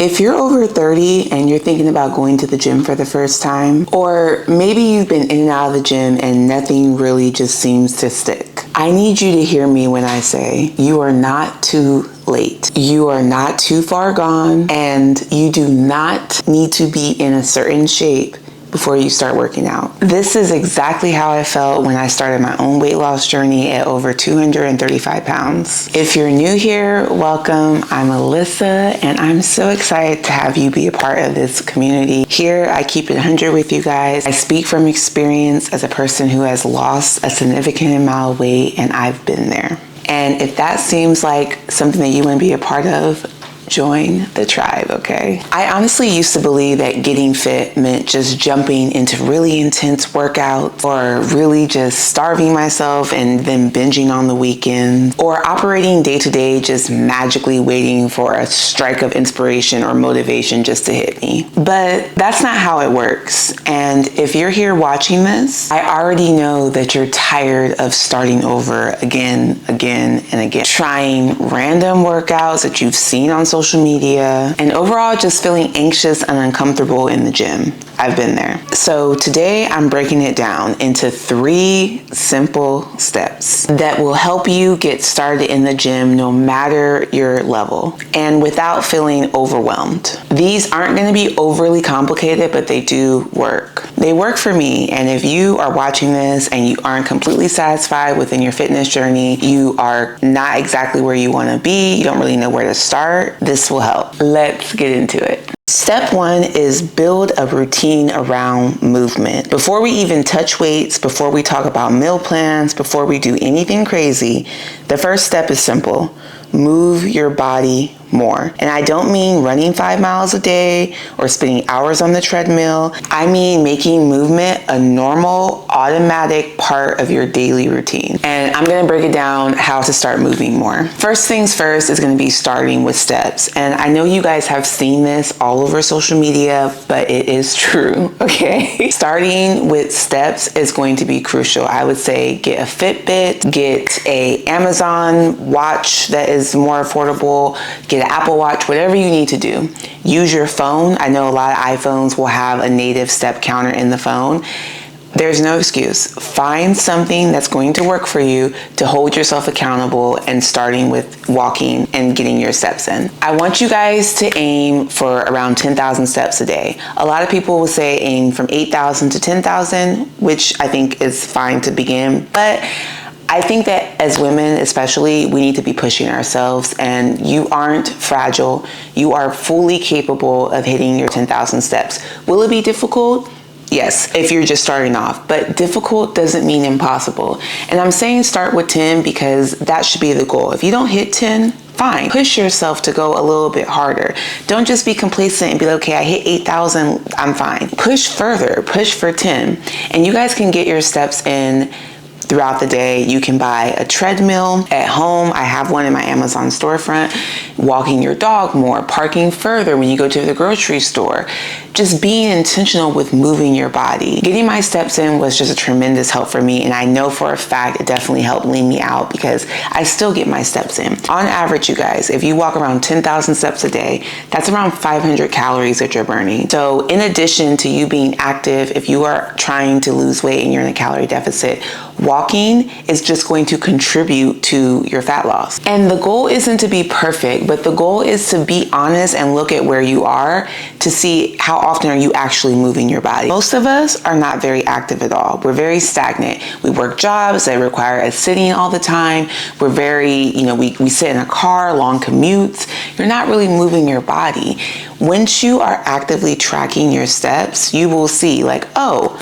If you're over 30 and you're thinking about going to the gym for the first time, or maybe you've been in and out of the gym and nothing really just seems to stick, I need you to hear me when I say you are not too late. You are not too far gone, and you do not need to be in a certain shape before you start working out. This is exactly how I felt when I started my own weight loss journey at over 235 pounds. If you're new here, welcome. I'm Alyssa, and I'm so excited to have you be a part of this community. Here, I keep it 100 with you guys. I speak from experience as a person who has lost a significant amount of weight, and I've been there. And if that seems like something that you want to be a part of, join the tribe, okay? I honestly used to believe that getting fit meant just jumping into really intense workouts, or really just starving myself and then binging on the weekend, or operating day to day just magically waiting for a strike of inspiration or motivation just to hit me. But that's not how it works. And if you're here watching this, I already know that you're tired of starting over again, and again, trying random workouts that you've seen on social media, and overall just feeling anxious and uncomfortable in the gym. I've been there. So today I'm breaking it down into 3 simple steps that will help you get started in the gym no matter your level and without feeling overwhelmed. These aren't going to be overly complicated, but they do work. They work for me, and if you are watching this and you aren't completely satisfied within your fitness journey, you are not exactly where you want to be, you don't really know where to start, this will help. Let's get into it. Step 1 is build a routine around movement. Before we even touch weights, before we talk about meal plans, before we do anything crazy, the first step is simple. Move your body more. And I don't mean running 5 miles a day or spending hours on the treadmill. I mean making movement a normal, automatic part of your daily routine. And I'm going to break it down how to start moving more. First things first is going to be starting with steps. And I know you guys have seen this all over social media, but it is true, okay? Starting with steps is going to be crucial. I would say get a Fitbit, get a Amazon watch that is more affordable, get an Apple Watch, whatever you need to do. Use your phone. I know a lot of iPhones will have a native step counter in the phone. There's no excuse. Find something that's going to work for you to hold yourself accountable, and starting with walking and getting your steps in. I want you guys to aim for around 10,000 steps a day. A lot of people will say aim from 8,000 to 10,000, which I think is fine to begin, but I think that as women especially, we need to be pushing ourselves, and you aren't fragile. You are fully capable of hitting your 10,000 steps. Will it be difficult? Yes, if you're just starting off, but difficult doesn't mean impossible. And I'm saying start with 10 because that should be the goal. If you don't hit 10, fine. Push yourself to go a little bit harder. Don't just be complacent and be like, okay, I hit 8,000, I'm fine. Push further, push for 10. And you guys can get your steps in throughout the day. You can buy a treadmill at home. I have one in my Amazon storefront. Walking your dog more, parking further when you go to the grocery store. Just being intentional with moving your body. Getting my steps in was just a tremendous help for me, and I know for a fact it definitely helped lean me out because I still get my steps in. On average, you guys, if you walk around 10,000 steps a day, that's around 500 calories that you're burning. So in addition to you being active, if you are trying to lose weight and you're in a calorie deficit, walking is just going to contribute to your fat loss. And the goal isn't to be perfect, but the goal is to be honest and look at where you are to see how often are you actually moving your body. Most of us are not very active at all. We're very stagnant. We work jobs that require us sitting all the time. We're very, we sit in a car, long commutes. You're not really moving your body. Once you are actively tracking your steps, you will see like, oh,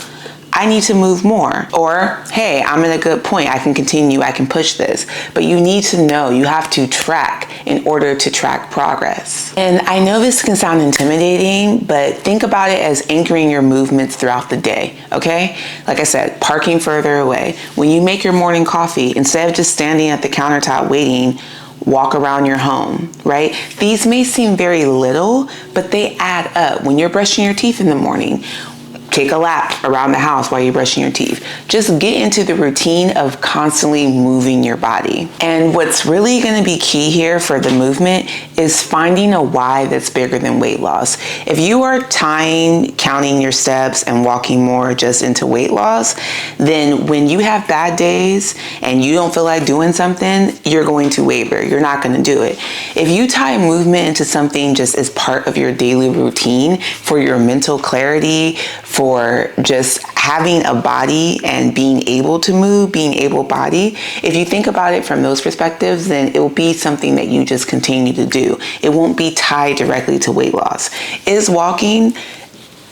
I need to move more, or hey, I'm at a good point, I can continue, I can push this. But you need to know, you have to track in order to track progress. And I know this can sound intimidating, but think about it as anchoring your movements throughout the day, okay? Like I said, parking further away. When you make your morning coffee, instead of just standing at the countertop waiting, walk around your home, right? These may seem very little, but they add up. When you're brushing your teeth in the morning, take a lap around the house while you're brushing your teeth. Just get into the routine of constantly moving your body. And what's really going to be key here for the movement is finding a why that's bigger than weight loss. If you are tying counting your steps and walking more just into weight loss, then when you have bad days and you don't feel like doing something, you're going to waver. You're not going to do it. If you tie movement into something just as part of your daily routine for your mental clarity, for just having a body and being able to move, being able-bodied, if you think about it from those perspectives, then it will be something that you just continue to do. It won't be tied directly to weight loss. Is walking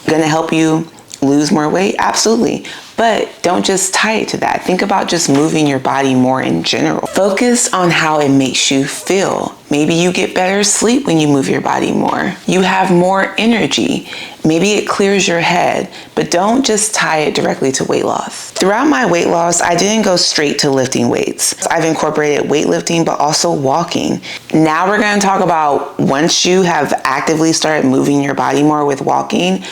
going to help you lose more weight? Absolutely. But don't just tie it to that. Think about just moving your body more in general. Focus on how it makes you feel. Maybe you get better sleep when you move your body more. You have more energy. Maybe it clears your head, but don't just tie it directly to weight loss. Throughout my weight loss, I didn't go straight to lifting weights. I've incorporated weightlifting, but also walking. Now we're going to talk about once you have actively started moving your body more with walking,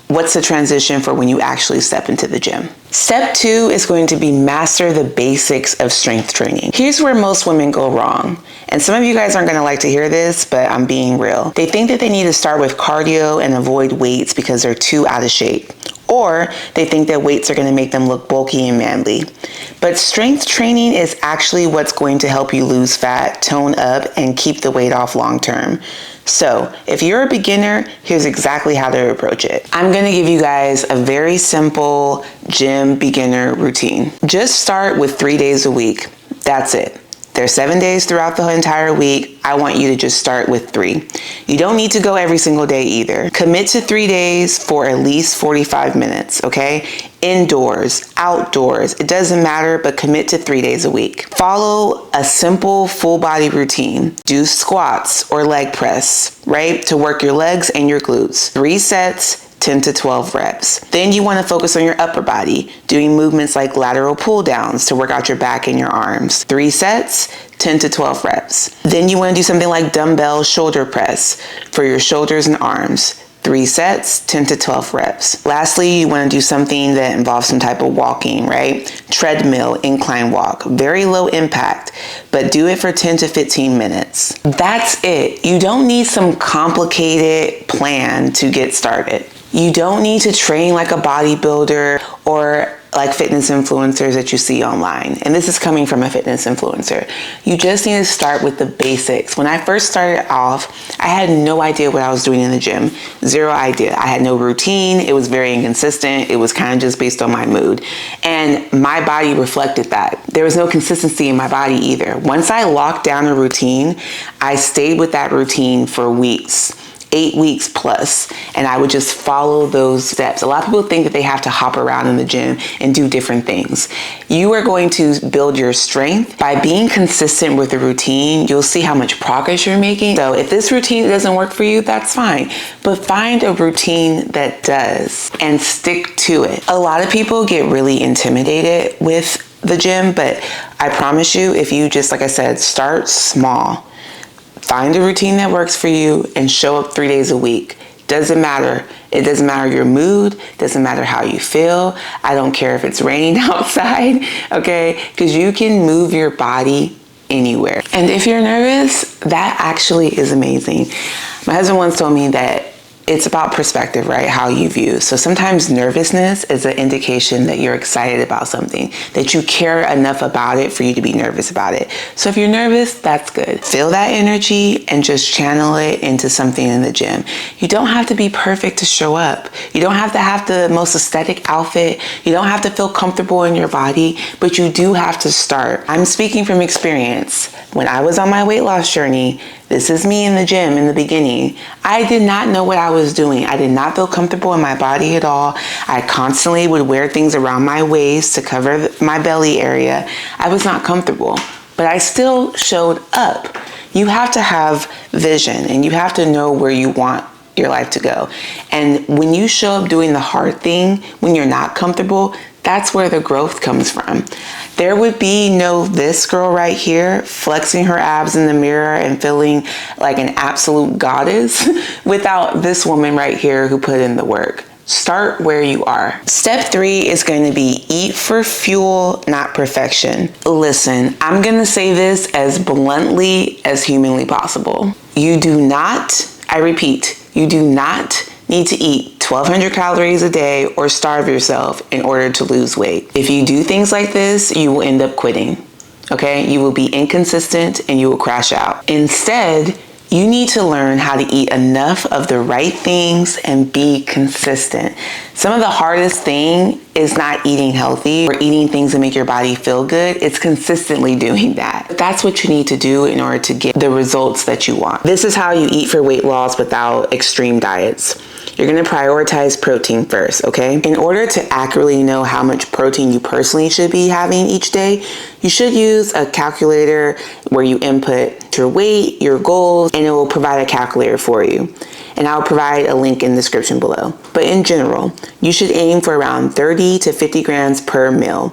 what's the transition for when you actually step into the gym? Step 2 is going to be master the basics of strength training. Here's where most women go wrong. And some of you guys aren't going to like to hear this, but I'm being real. They think that they need to start with cardio and avoid weights because they're too out of shape. Or they think that weights are going to make them look bulky and manly. But strength training is actually what's going to help you lose fat, tone up, and keep the weight off long term. So if you're a beginner, here's exactly how to approach it. I'm going to give you guys a very simple gym beginner routine. Just start with 3 days a week. That's it. There's 7 days throughout the entire week. I want you to just start with 3. You don't need to go every single day either. Commit to 3 days for at least 45 minutes, okay? Indoors, outdoors, it doesn't matter, but commit to 3 days a week. Follow a simple full body routine. Do squats or leg press, right? To work your legs and your glutes. 3 sets, 10 to 12 reps. Then you want to focus on your upper body, doing movements like lateral pull downs to work out your back and your arms. 3 sets, 10 to 12 reps. Then you want to do something like dumbbell shoulder press for your shoulders and arms. 3 sets, 10 to 12 reps. Lastly, you want to do something that involves some type of walking, right? Treadmill, incline walk, very low impact, but do it for 10 to 15 minutes. That's it. You don't need some complicated plan to get started. You don't need to train like a bodybuilder or like fitness influencers that you see online. And this is coming from a fitness influencer. You just need to start with the basics. When I first started off, I had no idea what I was doing in the gym. Zero idea. I had no routine. It was very inconsistent. It was kind of just based on my mood. And my body reflected that. There was no consistency in my body either. Once I locked down a routine, I stayed with that routine for weeks. 8 weeks plus, and I would just follow those steps. A lot of people think that they have to hop around in the gym and do different things. You are going to build your strength by being consistent with the routine. You'll see how much progress you're making. So if this routine doesn't work for you, that's fine, but find a routine that does and stick to it. A lot of people get really intimidated with the gym, but I promise you, if you just, like I said, start small. Find a routine that works for you and show up 3 days a week. Doesn't matter. It doesn't matter your mood. Doesn't matter how you feel. I don't care if it's raining outside, okay? Because you can move your body anywhere. And if you're nervous, that actually is amazing. My husband once told me that it's about perspective, right? How you view. So sometimes nervousness is an indication that you're excited about something, that you care enough about it for you to be nervous about it. So if you're nervous, that's good. Feel that energy and just channel it into something in the gym. You don't have to be perfect to show up. You don't have to have the most aesthetic outfit. You don't have to feel comfortable in your body, but you do have to start. I'm speaking from experience. When I was on my weight loss journey, this is me in the gym in the beginning. I did not know what I was doing. I did not feel comfortable in my body at all. I constantly would wear things around my waist to cover my belly area. I was not comfortable, but I still showed up. You have to have vision and you have to know where you want your life to go. And when you show up doing the hard thing, when you're not comfortable, that's where the growth comes from. There would be no this girl right here flexing her abs in the mirror and feeling like an absolute goddess without this woman right here who put in the work. Start where you are. Step 3 is going to be eat for fuel, not perfection. Listen, I'm going to say this as bluntly as humanly possible. You do not, I repeat, you do not need to eat 1,200 calories a day or starve yourself in order to lose weight. If you do things like this, you will end up quitting. Okay? You will be inconsistent and you will crash out. Instead, you need to learn how to eat enough of the right things and be consistent. Some of the hardest thing is not eating healthy or eating things that make your body feel good. It's consistently doing that. That's what you need to do in order to get the results that you want. This is how you eat for weight loss without extreme diets. You're gonna prioritize protein first, okay? In order to accurately know how much protein you personally should be having each day, you should use a calculator where you input your weight, your goals, and it will provide a calculator for you. And I'll provide a link in the description below. But in general, you should aim for around 30 to 50 grams per meal.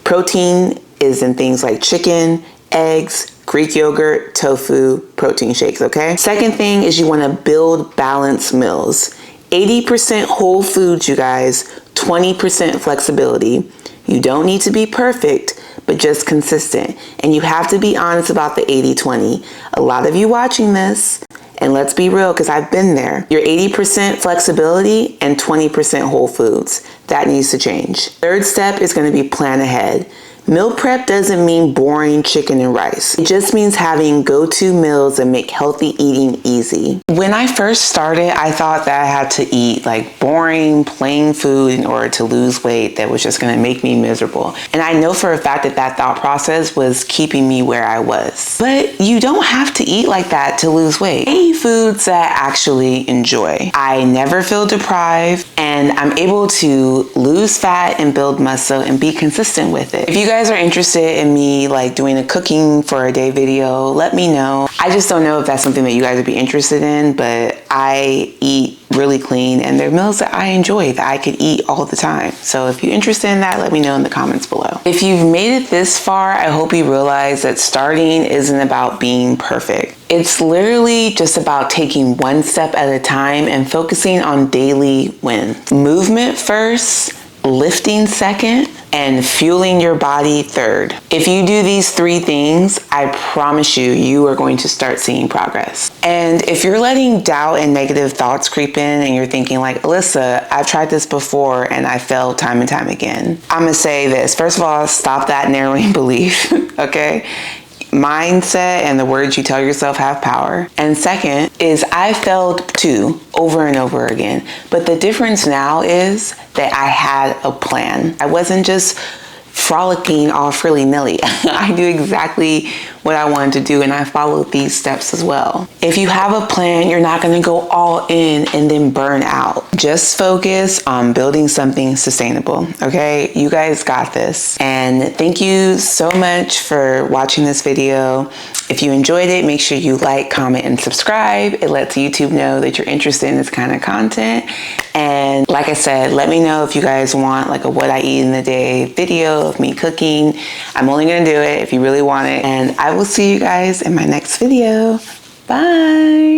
Protein is in things like chicken, eggs, Greek yogurt, tofu, protein shakes, okay? Second thing is you wanna build balanced meals. 80% whole foods, you guys, 20% flexibility. You don't need to be perfect, but just consistent. And you have to be honest about the 80-20. A lot of you watching this, and let's be real, because I've been there. Your 80% flexibility and 20% whole foods. That needs to change. Third step is going to be plan ahead. Meal prep doesn't mean boring chicken and rice. It just means having go-to meals that make healthy eating easy. When I first started, I thought that I had to eat like boring, plain food in order to lose weight that was just gonna make me miserable. And I know for a fact that that thought process was keeping me where I was. But you don't have to eat like that to lose weight. I eat foods that I actually enjoy. I never feel deprived, and I'm able to lose fat and build muscle and be consistent with it. If you guys are interested in me like doing a cooking for a day video, let me know. I just don't know if that's something that you guys would be interested in, but I eat really clean and they're meals that I enjoy that I could eat all the time. So if you're interested in that, let me know in the comments below. If you've made it this far, I hope you realize that starting isn't about being perfect. It's literally just about taking one step at a time and focusing on daily wins. Movement first, lifting second, and fueling your body third. If you do these 3 things, I promise you, you are going to start seeing progress. And if you're letting doubt and negative thoughts creep in and you're thinking like, Alyssa, I've tried this before and I failed time and time again, I'm gonna say this. First of all, stop that narrowing belief, okay? Mindset and the words you tell yourself have power. And second is I failed too, over and over again. But the difference now is that I had a plan. I wasn't just frolicking all frilly-nilly. I knew exactly what I wanted to do and I followed these steps as well. If you have a plan, you're not gonna go all in and then burn out. Just focus on building something sustainable, okay? You guys got this. And thank you so much for watching this video. If you enjoyed it, make sure you like, comment, and subscribe. It lets YouTube know that you're interested in this kind of content. And like I said, let me know if you guys want like a what I eat in the day video of me cooking. I'm only gonna do it if you really want it. And I will see you guys in my next video. Bye.